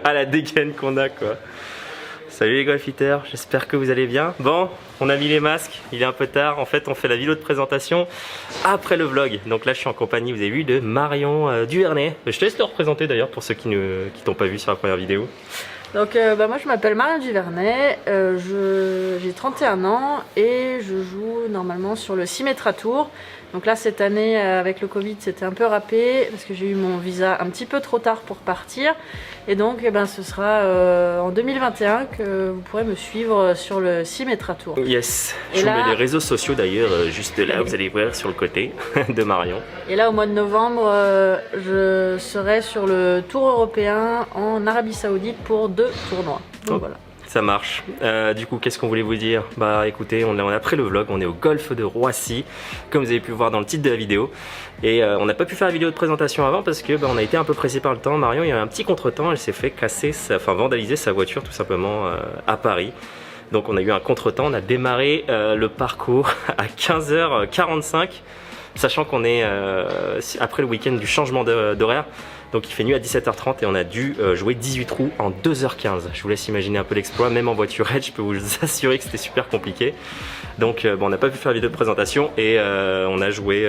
Ah, la dégaine qu'on a quoi. Salut les golfiteurs, j'espère que vous allez bien. Bon, on a mis les masques, il est un peu tard. En fait, on fait la vidéo de présentation après le vlog. Donc là, je suis en compagnie, vous avez vu, de Marion Duvernay. Je te laisse te représenter d'ailleurs pour ceux qui t'ont pas vu sur la première vidéo. Donc moi je m'appelle Marion Duvernay, j'ai 31 ans et je joue normalement sur le 6 mètres à tour. Donc là cette année avec le Covid c'était un peu râpé parce que j'ai eu mon visa un petit peu trop tard pour partir. Et donc ce sera en 2021 que vous pourrez me suivre sur le 6 mètres à tour. Yes, je vous mets les réseaux sociaux d'ailleurs juste là, vous allez voir sur le côté de Marion. Et là au mois de novembre je serai sur le Tour européen en Arabie Saoudite pour 2 tournois. Donc voilà. Ça marche. Du coup, qu'est-ce qu'on voulait vous dire? Bah écoutez, on a pris le vlog, on est au golf de Roissy, comme vous avez pu voir dans le titre de la vidéo. Et on n'a pas pu faire la vidéo de présentation avant parce que on a été un peu pressé par le temps. Marion, il y a eu un petit contretemps, elle s'est fait casser, vandaliser sa voiture tout simplement à Paris. Donc on a eu un contretemps, on a démarré le parcours à 15h45, sachant qu'on est après le week-end du changement d'horaire. Donc il fait nuit à 17h30 et on a dû jouer 18 trous en 2h15. Je vous laisse imaginer un peu l'exploit, même en voiturette, je peux vous assurer que c'était super compliqué. Donc on n'a pas pu faire la vidéo de présentation et on a joué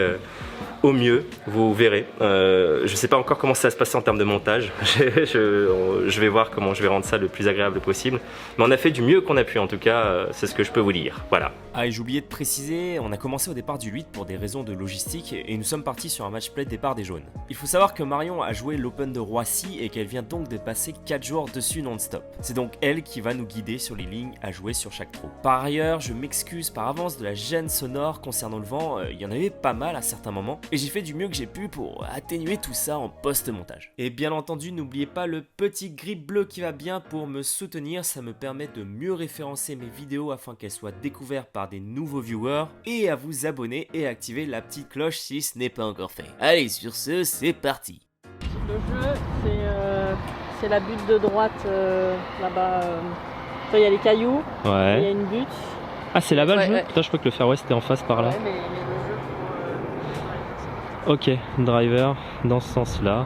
au mieux, vous verrez. Je sais pas encore comment ça va se passer en termes de montage. Je vais voir comment je vais rendre ça le plus agréable possible. Mais on a fait du mieux qu'on a pu, en tout cas, c'est ce que je peux vous dire. Voilà. Ah, et j'ai oublié de préciser, on a commencé au départ du 8 pour des raisons de logistique et nous sommes partis sur un match play de départ des jaunes. Il faut savoir que Marion a joué l'Open de Roissy et qu'elle vient donc de passer 4 jours dessus non-stop. C'est donc elle qui va nous guider sur les lignes à jouer sur chaque trou. Par ailleurs, je m'excuse par avance de la gêne sonore concernant le vent, il y en avait pas mal à certains moments et j'ai fait du mieux que j'ai pu pour atténuer tout ça en post-montage. Et bien entendu, n'oubliez pas le petit grip bleu qui va bien pour me soutenir, ça me permet de mieux référencer mes vidéos afin qu'elles soient découvertes par des nouveaux viewers et à vous abonner et activer la petite cloche si ce n'est pas encore fait. Allez, sur ce, c'est parti. Le jeu, c'est la butte de droite là-bas. Il y a les cailloux, Ouais. il y a une butte. Ah, c'est là-bas le jeu? Ouais. Putain, je crois que le fairway c'était en face par là. Ouais, mais le jeu Ok, driver dans ce sens-là.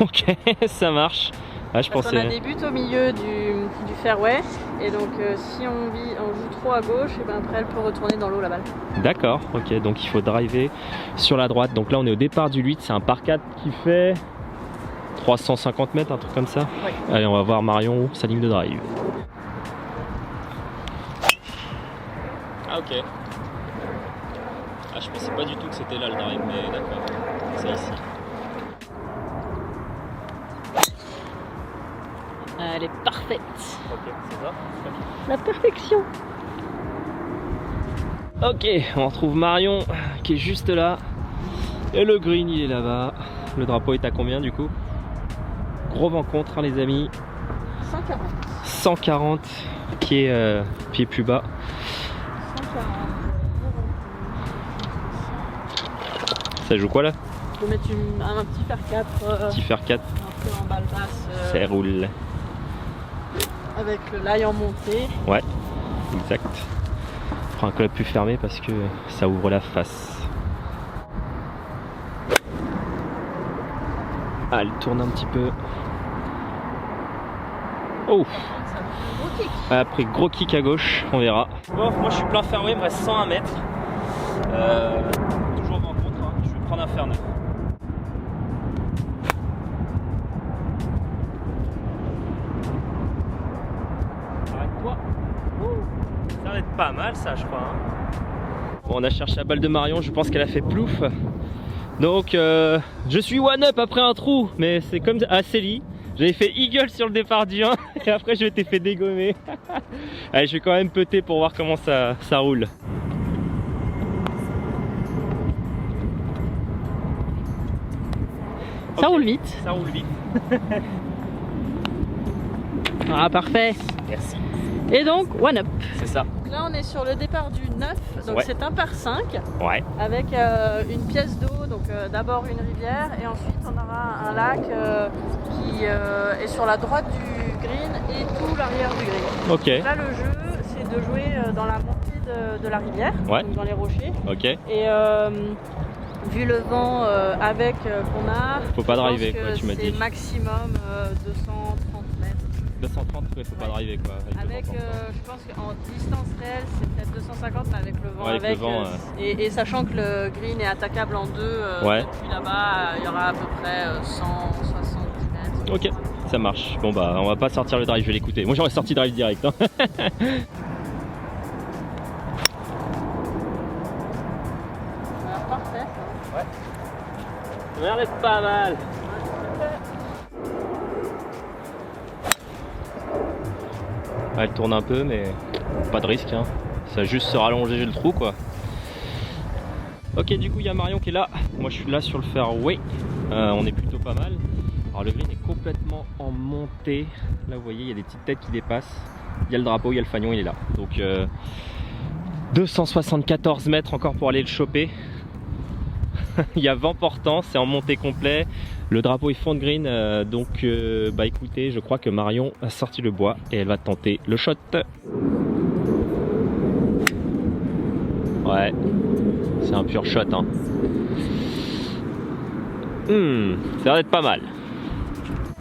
Ok, ça marche. Ah, je Parce pensais. qu'on a des buts au milieu du fairway et donc si on joue trop à gauche, et après elle peut retourner dans l'eau la balle. D'accord, ok, donc il faut driver sur la droite. Donc là on est au départ du 8, c'est un par 4 qui fait 350 mètres, un truc comme ça. Oui. Allez, on va voir Marion, sa ligne de drive. Ah ok. Ah, je pensais pas du tout que c'était là le drive, mais d'accord, c'est ici. Elle est parfaite. Ok, c'est ça. La perfection. Ok, on retrouve Marion qui est juste là. Et le green il est là-bas. Le drapeau est à combien du coup? Gros vent contre les amis. 140. 140 qui est pied plus bas. 140. Ça joue quoi là? Je peux mettre un petit fer 4. Petit fer 4. Un peu en balle basse. Ça roule. Avec le l'ail en montée. Ouais, exact. Prends un club plus fermé parce que ça ouvre la face. Ah, elle tourne un petit peu. Oh! Ça fait un gros kick. Après gros kick à gauche, on verra. Bon, moi je suis plein fairway, il me reste 101 mètres. Toujours en contre, hein. Je vais prendre un fer neuf. Arrête-toi. Ça va être pas mal ça, je crois. Hein. Bon, on a cherché la balle de Marion, je pense qu'elle a fait plouf. Donc je suis one up après un trou, mais c'est comme à Célie. J'avais fait eagle sur le départ du 1 et après je m'étais fait dégommer. Allez, je vais quand même putter pour voir comment ça roule. Ça roule vite. Ça roule vite. Ah parfait. Merci. Et donc one up. C'est ça. Là on est sur le départ du 9, donc Ouais. c'est un par 5 Ouais. avec une pièce d'eau, donc d'abord une rivière et ensuite on aura un lac qui est sur la droite du green et tout l'arrière du green. Ok. Donc là le jeu c'est de jouer dans la montée de la rivière, Ouais. donc dans les rochers. Ok. Et vu le vent avec qu'on a, Faut pas je pense driver, que quoi, tu m'as dit. c'est maximum 230 mètres. 230, ouais, faut pas driver quoi. Avec, je pense qu'en distance réelle, c'est peut-être 250, mais avec le vent. Ouais, avec le vent, et sachant que le green est attaquable en deux, Ouais. depuis là-bas, il y aura à peu près 170 mètres. Ok, ça marche. Bon bah on va pas sortir le drive, je vais l'écouter. Moi j'aurais sorti drive direct. Hein. Parfait. Ça m'a l'air d'être pas mal. Elle tourne un peu mais pas de risque. Hein. Ça va juste se rallonger le trou quoi. Ok, du coup il y a Marion qui est là. Moi je suis là sur le fairway. On est plutôt pas mal. Alors le green est complètement en montée. Là vous voyez il y a des petites têtes qui dépassent. Il y a le drapeau, il y a le fanion, il est là. Donc 274 mètres encore pour aller le choper. Il y a vent portant, c'est en montée complet. Le drapeau est fond de green, donc bah écoutez, je crois que Marion a sorti le bois et elle va tenter le shot. Ouais, c'est un pur shot. Hein. Ça a l'air d'être pas mal.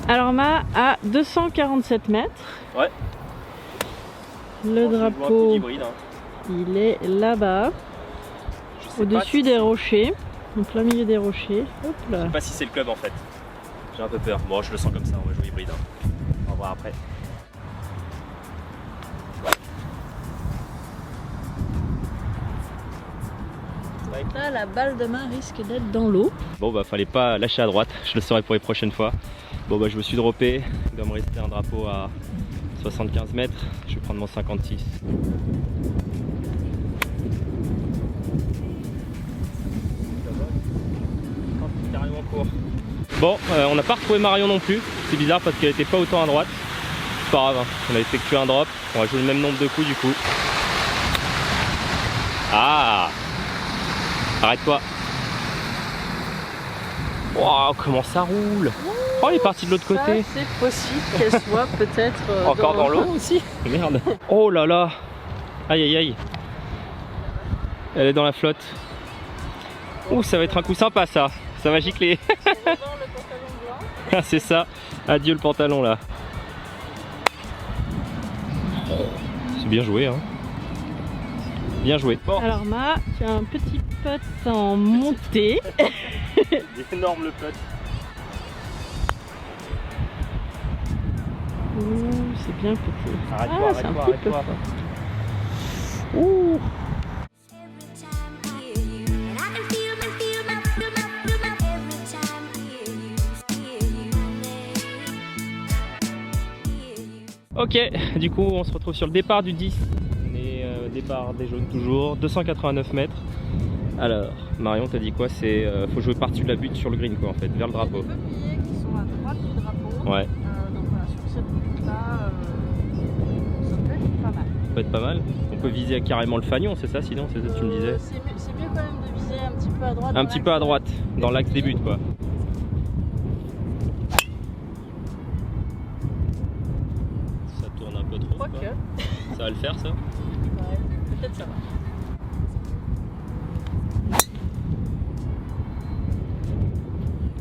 Alors ma à 247 mètres. Ouais. Le drapeau, il est là-bas, au-dessus des rochers, en plein milieu des rochers. Hop là. Je sais pas si c'est le club en fait. J'ai un peu peur. Bon, je le sens comme ça, on va jouer hybride. Hein. On va voir après. Là, la balle de main risque d'être dans l'eau. Bon bah fallait pas lâcher à droite, je le saurai pour les prochaines fois. Bon bah je me suis droppé, il doit me rester un drapeau à 75 mètres, je vais prendre mon 56. Carrément court. Bon, on n'a pas retrouvé Marion non plus, c'est bizarre parce qu'elle était pas autant à droite. C'est pas grave, hein. On a effectué un drop, on va jouer le même nombre de coups du coup. Ah! Arrête-toi. Waouh, comment ça roule! Oh, elle est partie de l'autre côté. C'est possible qu'elle soit peut-être encore dans l'eau aussi. Merde. Oh là là. Aïe aïe aïe. Elle est dans la flotte. Ouh, ça va être un coup sympa ça. Ça va gicler. C'est ça. Adieu le pantalon là. C'est bien joué hein. Bien joué. Bon. Alors Ma, tu as un petit putt en montée. Il est énorme le putt. Ouh, c'est bien petit. Arrête-toi, c'est un arrête-toi, petit peu arrête-toi. fort. Ouh. Ok, du coup on se retrouve sur le départ du 10. On est départ des jaunes toujours, 289 mètres. Alors, Marion t'as dit quoi? C'est faut jouer par-dessus la butte sur le green quoi en fait, vers le drapeau. Il y a des peupliers qui sont à droite du drapeau. Ouais. Donc voilà, sur cette butte-là, ça peut être pas mal. Ça peut être pas mal. On peut viser carrément le fanion, c'est ça sinon? C'est ça que tu me disais? C'est mieux quand même de viser un petit peu à droite. Un petit peu à droite, dans l'axe des buts quoi. Ça tourne un peu trop quoi. Ça va le faire ça? Ouais, peut-être ça va.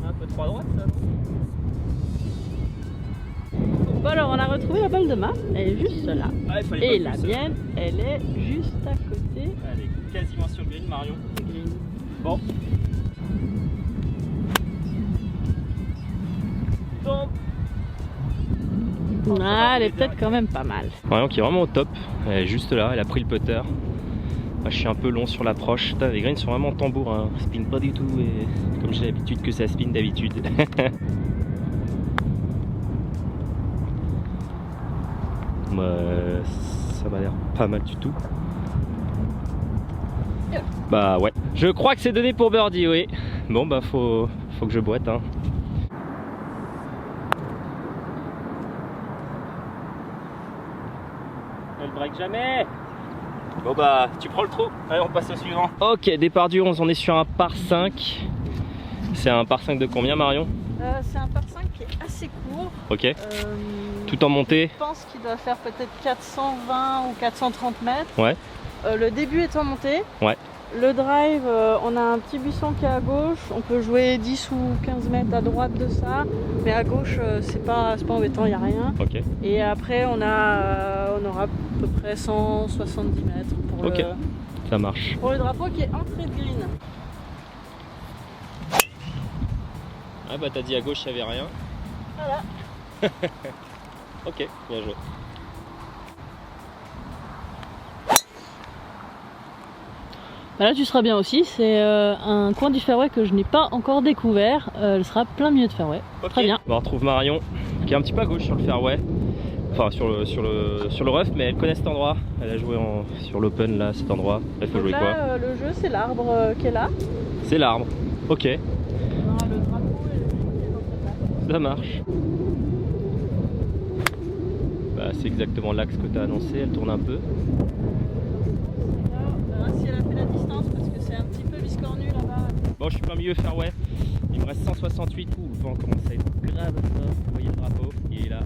Un peu trop à droite ça? Bon alors on a retrouvé la balle de Ma, elle est juste là. Ah, il fallait Et pas la plus, mienne, elle est juste à côté. Elle est quasiment sur le green Marion. Bon. Bon. Ah, elle est peut-être quand même pas mal. Marion qui est vraiment au top, elle est juste là, elle a pris le putter. Moi je suis un peu long sur l'approche. Putain, les greens sont vraiment en tambour, hein. Spin pas du tout et comme j'ai l'habitude que ça spin d'habitude. Ça m'a l'air pas mal du tout. Bah ouais. Je crois que c'est donné pour birdie, oui. Bon bah faut que je boite hein. Elle break jamais. Bon bah tu prends le trou. Allez on passe au suivant. Ok, départ du 11, on est sur un par 5. C'est un par 5 de combien Marion? C'est un par 5 qui est assez court. Ok. Tout en montée. Je pense qu'il doit faire peut-être 420 ou 430 mètres. Ouais. Le début est en montée. Ouais. le drive, on a un petit buisson qui est à gauche. On peut jouer 10 ou 15 mètres à droite de ça. Mais à gauche, c'est pas embêtant, il n'y a rien. Ok. Et après, on aura à peu près 170 mètres pour, Ok. Ça marche. pour le drapeau qui est entrée de green. Ah bah t'as dit à gauche il n'y avait rien. Voilà. Ok, bien joué. Bah là tu seras bien aussi, c'est un coin du fairway que je n'ai pas encore découvert, elle sera plein milieu de fairway, très bien. On retrouve Marion qui est un petit peu à gauche sur le fairway, enfin sur le rough, mais elle connaît cet endroit, elle a joué sur l'open là, cet endroit, elle faut Donc jouer là, quoi le jeu c'est l'arbre qui est là, C'est l'arbre, ok, on aura le drapeau et le green qui est dans cette place. ça marche. Bah, c'est exactement l'axe que tu as annoncé, elle tourne un peu. On verra si elle a fait la distance parce que c'est un petit peu biscornu là-bas. Bon, je suis plein milieu fairway, il me reste 168, le vent commence à être grave fort, vous voyez le drapeau, il est là.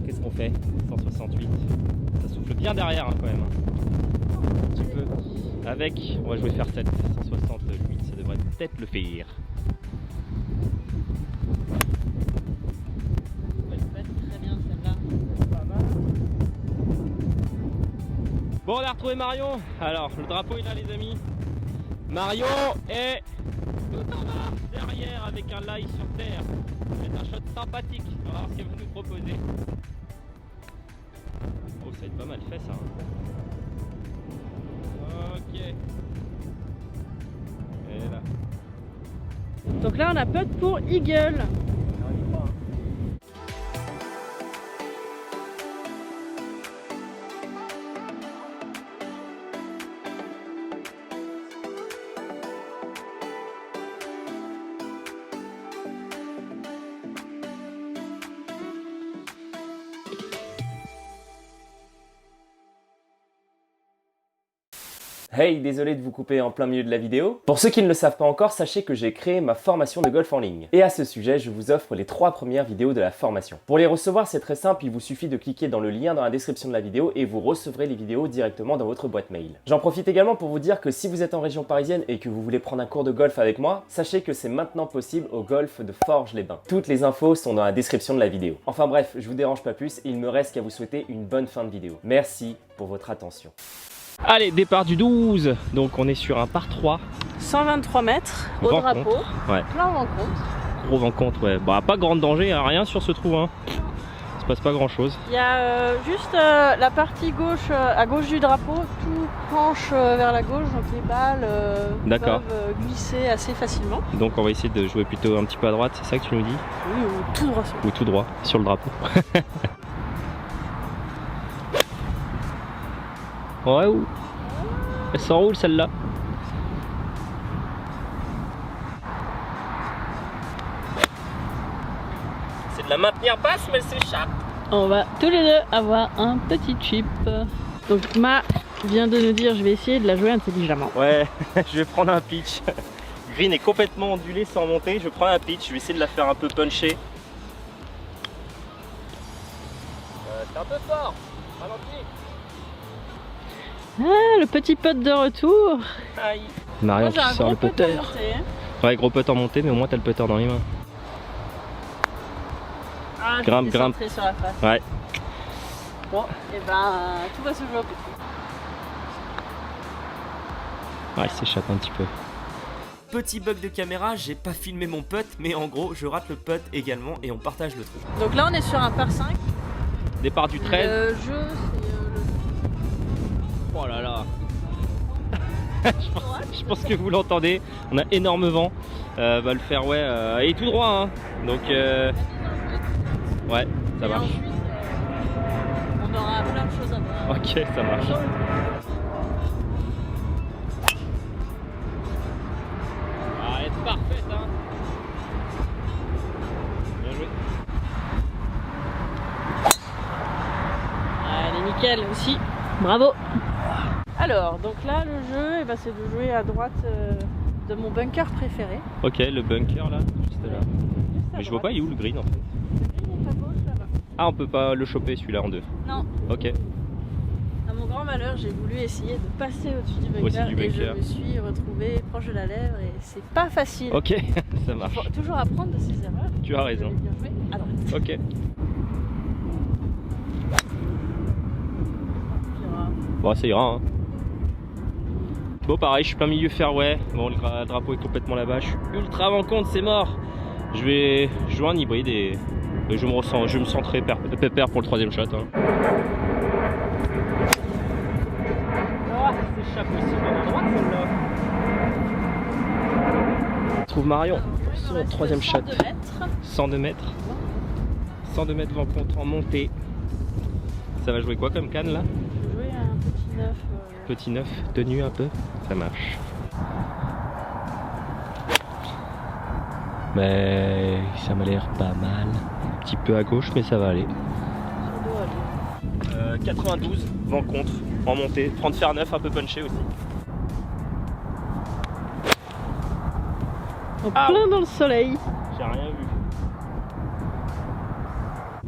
Qu'est-ce qu'on fait 168, ça souffle bien derrière hein, quand même. Un petit peu. Avec, on va jouer faire 7, 168, ça devrait peut-être le faire. Très bien celle-là. Bon, on a retrouvé Marion. Alors, le drapeau est là, les amis. Marion est tout en bas, derrière, avec un live sur terre. C'est un shot sympathique. On va voir ce qu'elle va nous proposer. Oh, ça va être pas mal fait, ça. Ok. Et là. Donc là on a putt pour eagle. Hey, désolé de vous couper en plein milieu de la vidéo. Pour ceux qui ne le savent pas encore, sachez que j'ai créé ma formation de golf en ligne. Et à ce sujet, je vous offre les 3 premières vidéos de la formation. Pour les recevoir, c'est très simple, il vous suffit de cliquer dans le lien dans la description de la vidéo et vous recevrez les vidéos directement dans votre boîte mail. J'en profite également pour vous dire que si vous êtes en région parisienne et que vous voulez prendre un cours de golf avec moi, sachez que c'est maintenant possible au golf de Forges-les-Bains. Toutes les infos sont dans la description de la vidéo. Enfin bref, je vous dérange pas plus et il me reste qu'à vous souhaiter une bonne fin de vidéo. Merci pour votre attention. Allez, départ du 12. Donc, on est sur un par 3. 123 mètres au Vent drapeau, contre. Ouais. plein vent contre. Gros vent contre, ouais. Bah, pas grand danger, hein, rien sur ce trou. Hein. Il se passe pas grand chose. Il y a juste la partie gauche, à gauche du drapeau, tout penche vers la gauche, donc les balles D'accord. peuvent glisser assez facilement. Donc, on va essayer de jouer plutôt un petit peu à droite, c'est ça que tu nous dis? Oui, ou tout droit sur. Ou tout droit, sur le drapeau. Ouais, ou. Elle s'enroule celle-là. C'est de la maintenir basse, mais elle s'échappe. On va tous les deux avoir un petit chip. Donc Ma vient de nous dire je vais essayer de la jouer intelligemment. Ouais, je vais prendre un pitch. Green est complètement ondulé sans monter. Je prends un pitch, je vais essayer de la faire un peu puncher. C'est un peu fort. Ralentis. Ah, le petit putt de retour. Aïe. Marion qui sort le putter. Ouais, gros putter en montée, mais au moins t'as le putter dans les mains. Ah, Grimpe, grimpe. Sur la face. Ouais. Bon, et ben tout va se jouer au putt. Ouais, il s'échappe un petit peu. Petit bug de caméra, j'ai pas filmé mon putt, mais en gros, je rate le putt également et on partage le trou. Donc là on est sur un par 5. Départ du 13. Le jeu c'est Oh là là. je pense que vous l'entendez. On a énorme vent. Le fairway est tout droit. Hein. Donc ouais, ça marche. Ensuite, on aura plein de choses à voir. Ok, ça marche. Ah, elle est parfaite, hein. Bien joué. Allez, nickel aussi. Bravo. Alors, donc là, le jeu, c'est de jouer à droite de mon bunker préféré. Ok, le bunker là, juste là. Mais je vois pas, il est où le green en fait? Le green est à gauche là-bas. Ah, on peut pas le choper celui-là en deux. Non, Ok, à mon grand malheur, j'ai voulu essayer de passer au-dessus du Au-dessus bunker du et je bunker. me suis retrouvée proche de la lèvre et c'est pas facile. Ok, ça Il marche. faut toujours apprendre de ses erreurs. Tu as raison. Bien joué. À droite. Ok. Bon, ça ira. Hein. Bon, pareil, je suis plein milieu fairway. Bon, le drapeau est complètement là-bas. Je suis ultra avant compte, c'est mort. Je vais jouer un hybride et je me sens très pépère pour le troisième shot. Hein. Ah, ça s'échappe aussi à droite celle-là. Je trouve Marion sur le troisième shot. 102 mètres. 102 mètres. 102 mètres vent contre en montée. Ça va jouer quoi comme canne là? Je vais jouer un petit 9. Petit 9, tenu un peu. Ça marche. Mais ça m'a l'air pas mal. Un petit peu à gauche, mais ça va aller. 92, vent contre, en montée. Prendre fer 9, un peu punché aussi. En plein dans le soleil. J'ai rien vu.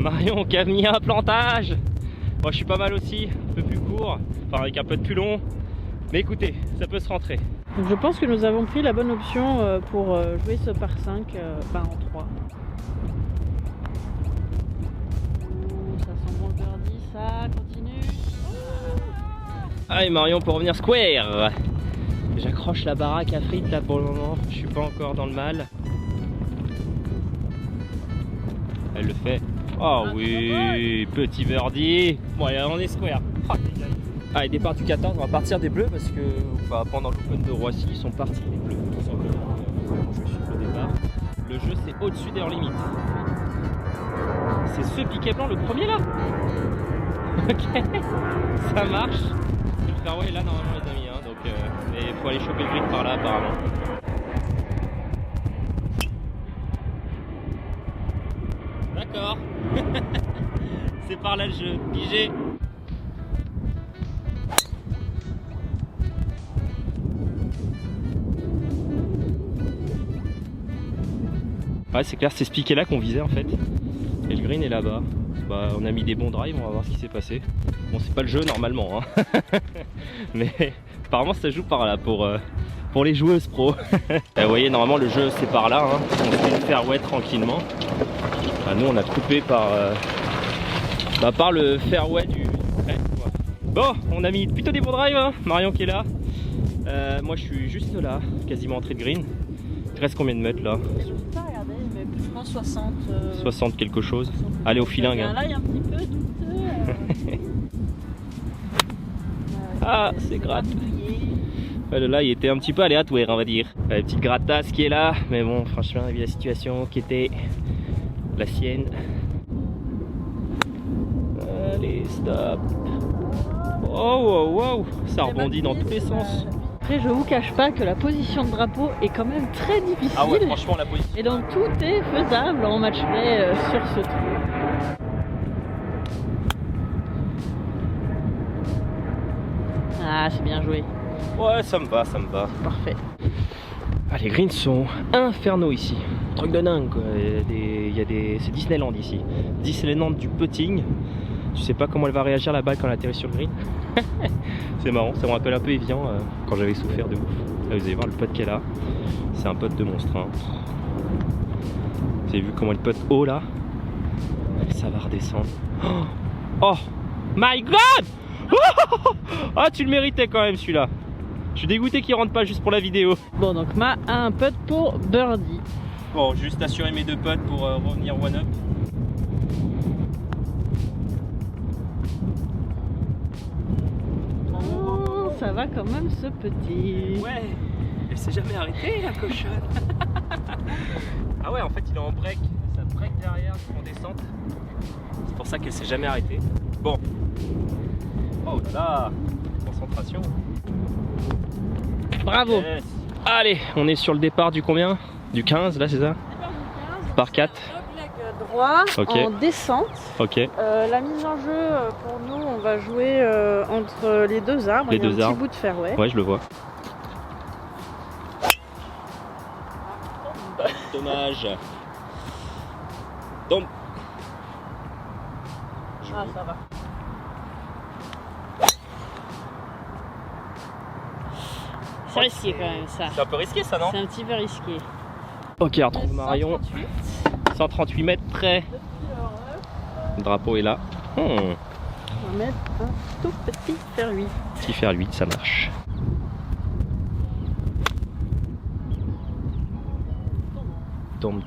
Marion qui a mis un plantage. Moi je suis pas mal aussi, un peu plus court, enfin avec un peu de plus long. Mais écoutez, ça peut se rentrer. Donc je pense que nous avons pris la bonne option pour jouer ce par 5 en 3. Ça sent bon le birdie, ça continue. Allez Marion pour revenir square. J'accroche la baraque à frites là pour le moment, je suis pas encore dans le mal. Elle le fait. Oh oui, petit birdie. Bon allez, on est square. Allez, départ du 14, on va partir des bleus parce que pendant l'Open de Roissy, ils sont partis les bleus tout simplement. Je suis le départ. Le jeu c'est au-dessus des hors limites. C'est ce piquet blanc le premier là. Ok, ça marche. Le fairway est là normalement les amis, hein, donc mais il faut aller choper le green par là apparemment. D'accord. C'est par là le jeu, pigé. Ouais, c'est clair, c'est ce piquet là qu'on visait en fait. Et le green est là-bas. Bah, on a mis des bons drives, on va voir ce qui s'est passé. Bon, c'est pas le jeu normalement, hein. Mais apparemment ça joue par là pour les joueuses pro. Vous voyez, normalement le jeu c'est par là, hein. On fait le fairway tranquillement. Enfin, nous on a coupé par le fairway du crête, quoi. Bon, on a mis plutôt des bons drives, hein. Marion qui est là. Moi je suis juste là, quasiment entrée de green. Il reste combien de mètres là? Je ne peux pas regarder, mais je pense 60. 60 quelque chose. Allez au filingue. Hein. Là il y a un petit peu douteux. Ah, c'est gratte. Là, il était un petit peu aléatoire, on va dire. La petite grattasse qui est là, mais bon, franchement, vu la situation qui était la sienne. Allez, stop. Oh, wow, wow, ça rebondit dans tous les sens. Après, je vous cache pas que la position de drapeau est quand même très difficile. Ah ouais, franchement, la position. Et donc tout est faisable en match play sur ce trou. Ah, c'est bien joué. Ouais, ça me va, ça me va. Parfait. Ah, les greens sont infernaux ici. Truc de dingue, quoi. C'est Disneyland ici. Disneyland du putting. Tu sais pas comment elle va réagir la balle quand elle atterrit sur le green. C'est marrant, ça me rappelle un peu Evian quand j'avais souffert de ouf. Là, vous allez voir le putt qu'elle a. C'est un putt de monstre. Hein. Vous avez vu comment il putt haut là? Ça va redescendre. Oh my god! Ah, tu le méritais quand même celui-là. Je suis dégoûté qu'il rentre pas juste pour la vidéo. Bon, donc Ma a un putt pour birdie. Bon, juste assurer mes deux putts pour revenir one up. Oh, ça va quand même ce petit. Ouais, elle s'est jamais arrêtée la cochonne. Ah ouais, en fait il est en break. Ça break derrière en descente. C'est pour ça qu'elle s'est jamais arrêtée. Bon. Oh là là, concentration. Bravo. Yes. Allez, on est sur le départ du combien? Du 15 là, c'est ça? Par 4. Droit Okay. en descente. Ok. La mise en jeu pour nous, on va jouer entre les deux arbres. Les Il y a deux un arbres. petit bout de fairway. Ouais, je le vois. Dommage. Donc. Ah, ça va. C'est risqué quand même ça. C'est un peu risqué ça, non? C'est un petit peu risqué. Ok, on retrouve Marion. 138 mètres près. Le drapeau est là. On va mettre un tout petit fer 8. Petit fer 8, ça marche. Tombe.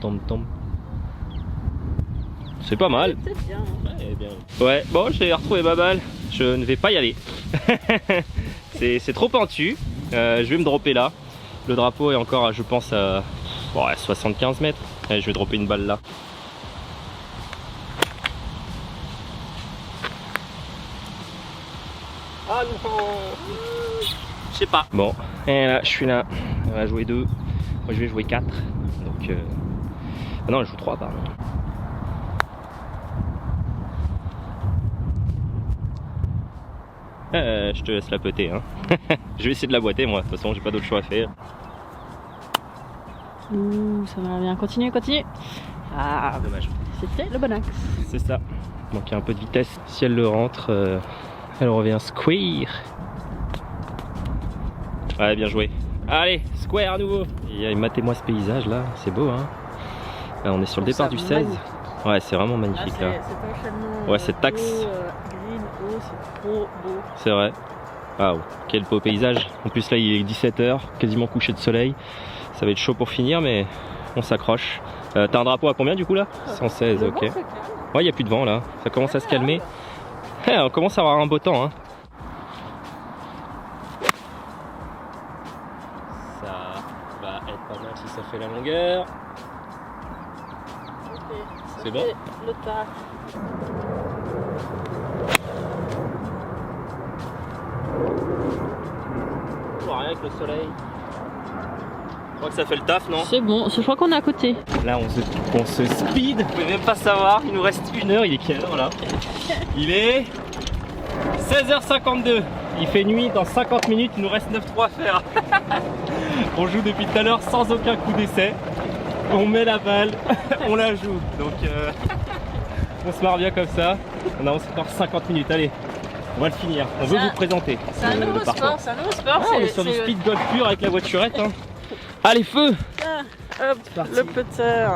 C'est pas mal. C'est bien. Ouais, bon, j'ai retrouvé ma balle. Je ne vais pas y aller. C'est trop pentu. Je vais me dropper là. Le drapeau est encore, je pense, à 75 mètres. Allez, je vais dropper une balle là. Ah non, je sais pas. Bon, et là, je suis là. On va jouer 2. Moi, je vais jouer 4. Donc, ah non, je joue 3, pardon. Je te laisse la peter, hein. Je vais essayer de la boiter, moi. De toute façon, j'ai pas d'autre choix à faire. Ouh, ça va bien. Continue. Ah, Dommage. c'était le bon axe. C'est ça. Il manquait un peu de vitesse. Si elle le rentre, elle revient square. Ouais, bien joué. Allez, square à nouveau. Et matez-moi ce paysage là, c'est beau, hein. Là, on est sur le départ du 16. Ouais, c'est vraiment magnifique là. Cet enchaînement. Ouais, cet axe. Green, haut, c'est trop beau. C'est vrai. Waouh, quel beau paysage. En plus là, il est 17h, quasiment couché de soleil. Ça va être chaud pour finir, mais on s'accroche. T'as un drapeau à combien du coup là? 116, ok. Ouais, il n'y a plus de vent là. Ça commence à se calmer. On commence à avoir un beau temps, hein. Ça va être pas mal si ça fait la longueur. C'est bon? Le taf. Rien avec le soleil. Je crois que ça fait le taf, non? C'est bon, je crois qu'on est à côté. Là, on se speed. Vous pouvez même pas savoir. Il nous reste 1 heure. Il est quelle heure là? Il est 16h52. Il fait nuit. Dans 50 minutes, il nous reste 9-3 à faire. On joue depuis tout à l'heure sans aucun coup d'essai. On met la balle, on la joue. Donc, on se marre bien comme ça. On avance encore 50 minutes. Allez, on va le finir. On veut vous présenter. C'est un nouveau sport. Ah, on est sur du speed golf pur avec la voiturette. Hein. Allez, feu! Hop, le putter.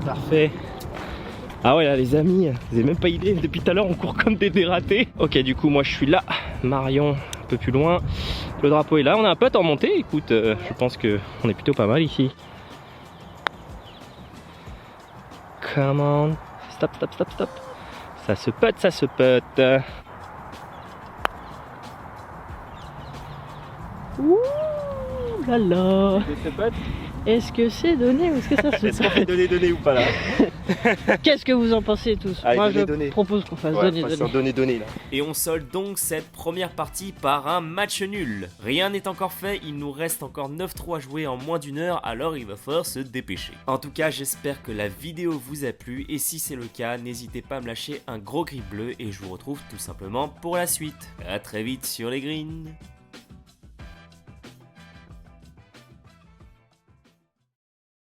Parfait. Ah ouais, là, les amis, vous avez même pas idée. Depuis tout à l'heure, on court comme des dératés. Ok, du coup, moi, je suis là. Marion, un peu plus loin. Le drapeau est là. On a un putt en montée. Écoute, je pense que on est plutôt pas mal ici. Come on. Stop. Ça se putt. Ouh là là. Est-ce que c'est donné ou est-ce que ça se Est-ce qu'on fait donner ou pas là? Qu'est-ce que vous en pensez tous? Allez, Moi donner. je propose qu'on fasse donner là. Et on solde donc cette première partie par un match nul. Rien n'est encore fait, il nous reste encore 9-3 à jouer en moins d'1 heure, alors il va falloir se dépêcher. En tout cas, j'espère que la vidéo vous a plu, et si c'est le cas, n'hésitez pas à me lâcher un gros grip bleu, et je vous retrouve tout simplement pour la suite. A très vite sur les greens.